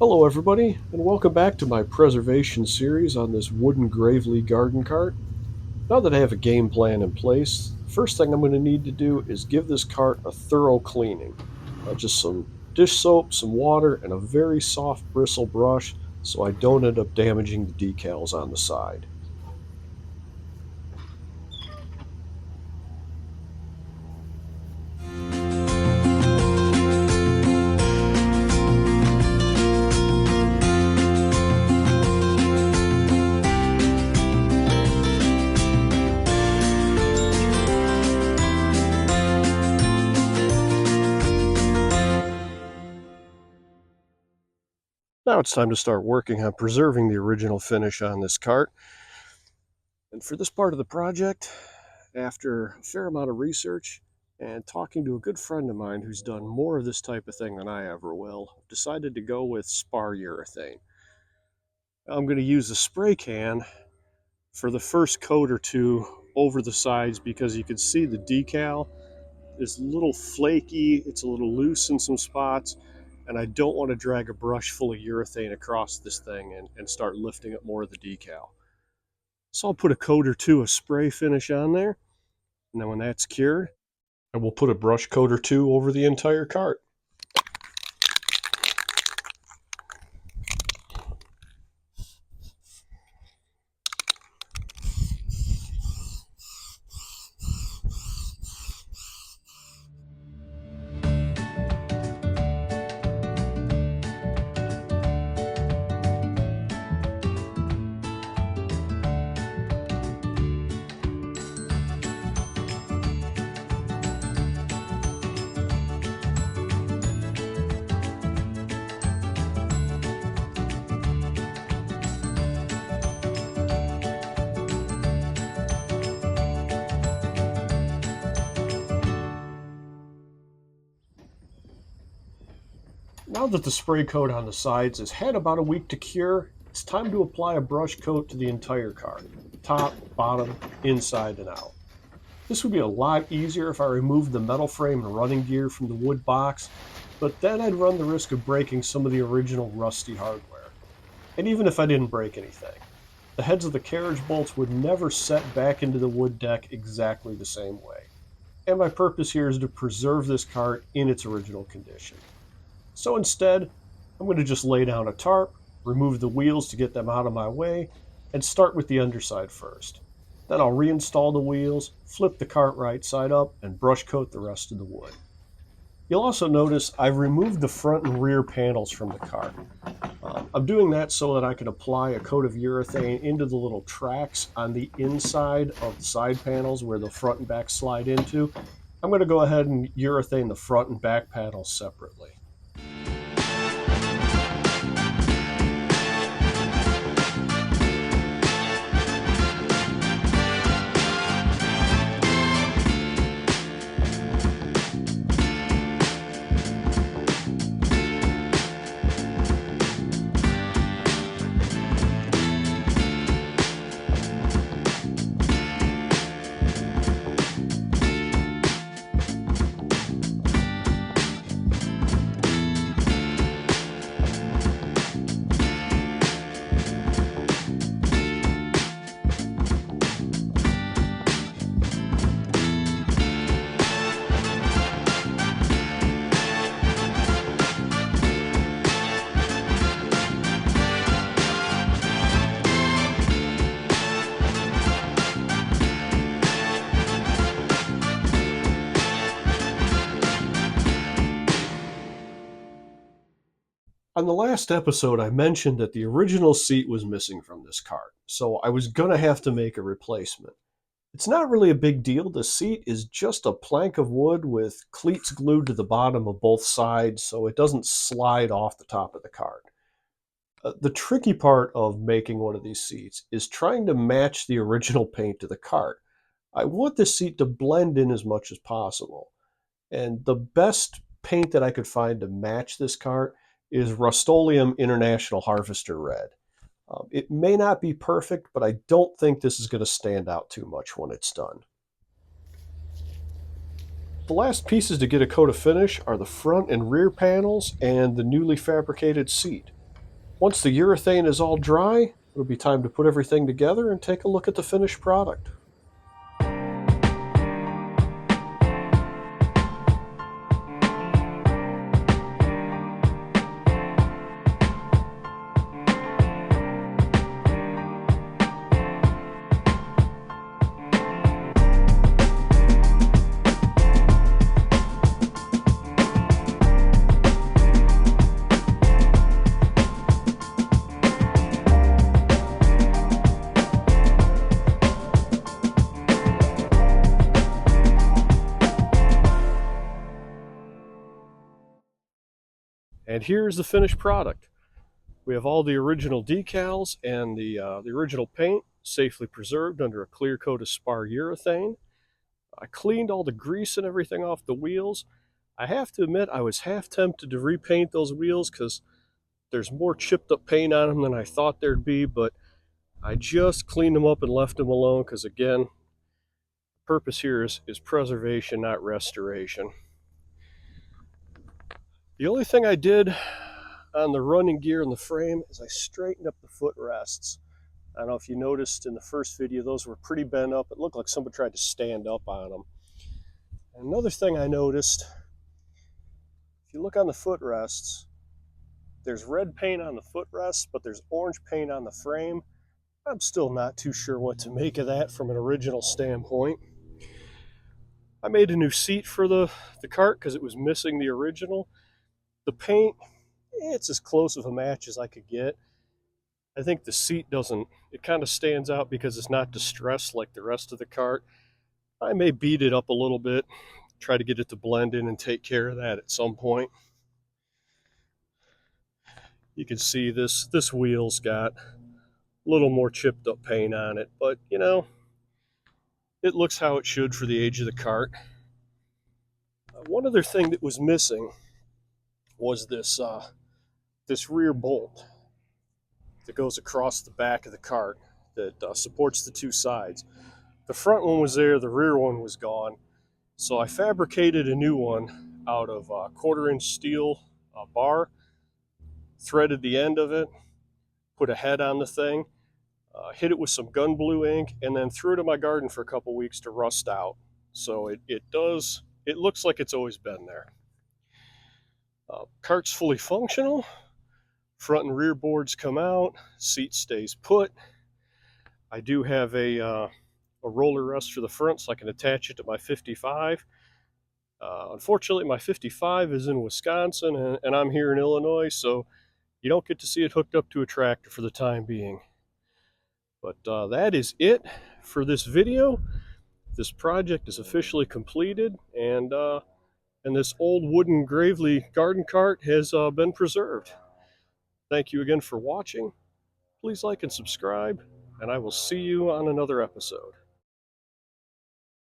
Hello, everybody, and welcome back to my preservation series on this wooden Gravely garden cart. Now that I have a game plan in place, the first thing I'm going to need to do is give this cart a thorough cleaning. Just some dish soap, some water, and a very soft bristle brush so I don't end up damaging the decals on the side. Now it's time to start working on preserving the original finish on this cart. And for this part of the project, after a fair amount of research and talking to a good friend of mine who's done more of this type of thing than I ever will, decided to go with Spar Urethane. I'm going to use a spray can for the first coat or two over the sides because you can see the decal is a little flaky, it's a little loose in some spots, and I don't want to drag a brush full of urethane across this thing and start lifting up more of the decal. So I'll put a coat or two of spray finish on there, and then when that's cured, I will put a brush coat or two over the entire cart. Now that the spray coat on the sides has had about a week to cure, it's time to apply a brush coat to the entire cart, top, bottom, inside, and out. This would be a lot easier if I removed the metal frame and running gear from the wood box, but then I'd run the risk of breaking some of the original rusty hardware. And even if I didn't break anything, the heads of the carriage bolts would never set back into the wood deck exactly the same way. And my purpose here is to preserve this cart in its original condition. So instead, I'm going to just lay down a tarp, remove the wheels to get them out of my way, and start with the underside first. Then I'll reinstall the wheels, flip the cart right side up, and brush coat the rest of the wood. You'll also notice I've removed the front and rear panels from the cart. I'm doing that so that I can apply a coat of urethane into the little tracks on the inside of the side panels where the front and back slide into. I'm going to go ahead and urethane the front and back panels separately. On the last episode, I mentioned that the original seat was missing from this cart, so I was going to have to make a replacement. It's not really a big deal. The seat is just a plank of wood with cleats glued to the bottom of both sides so it doesn't slide off the top of the cart. The tricky part of making one of these seats is trying to match the original paint to the cart. I want this seat to blend in as much as possible. And the best paint that I could find to match this cart is Rust-Oleum International Harvester Red. It may not be perfect, but I don't think this is going to stand out too much when it's done. The last pieces to get a coat of finish are the front and rear panels and the newly fabricated seat. Once the urethane is all dry, it'll be time to put everything together and take a look at the finished product. And here's the finished product. We have all the original decals and the original paint safely preserved under a clear coat of spar urethane. I cleaned all the grease and everything off the wheels. I have to admit, I was half tempted to repaint those wheels because there's more chipped up paint on them than I thought there'd be, but I just cleaned them up and left them alone because, again, the purpose here is preservation, not restoration. The only thing I did on the running gear and the frame is I straightened up the footrests. I don't know if you noticed in the first video, those were pretty bent up. It looked like somebody tried to stand up on them. And another thing I noticed, if you look on the footrests, there's red paint on the footrests, but there's orange paint on the frame. I'm still not too sure what to make of that from an original standpoint. I made a new seat for the cart because it was missing the original. The paint, it's as close of a match as I could get. I think the seat doesn't, it kind of stands out because it's not distressed like the rest of the cart. I may beat it up a little bit, try to get it to blend in and take care of that at some point. You can see this wheel's got a little more chipped up paint on it, but you know, it looks how it should for the age of the cart. One other thing that was missing was this rear bolt that goes across the back of the cart that supports the two sides. The front one was there, the rear one was gone. So I fabricated a new one out of 1/4-inch steel bar, threaded the end of it, put a head on the thing, hit it with some gun blue ink, and then threw it in my garden for a couple weeks to rust out. So it looks like it's always been there. Cart's fully functional. Front and rear boards come out, seat stays put. I do have a roller rest for the front so I can attach it to my 55. Unfortunately, my 55 is in Wisconsin and I'm here in Illinois, so you don't get to see it hooked up to a tractor for the time being. But that is it for this video. This project is officially completed, and this old wooden Gravely garden cart has been preserved. Thank you again for watching. Please like and subscribe, and I will see you on another episode.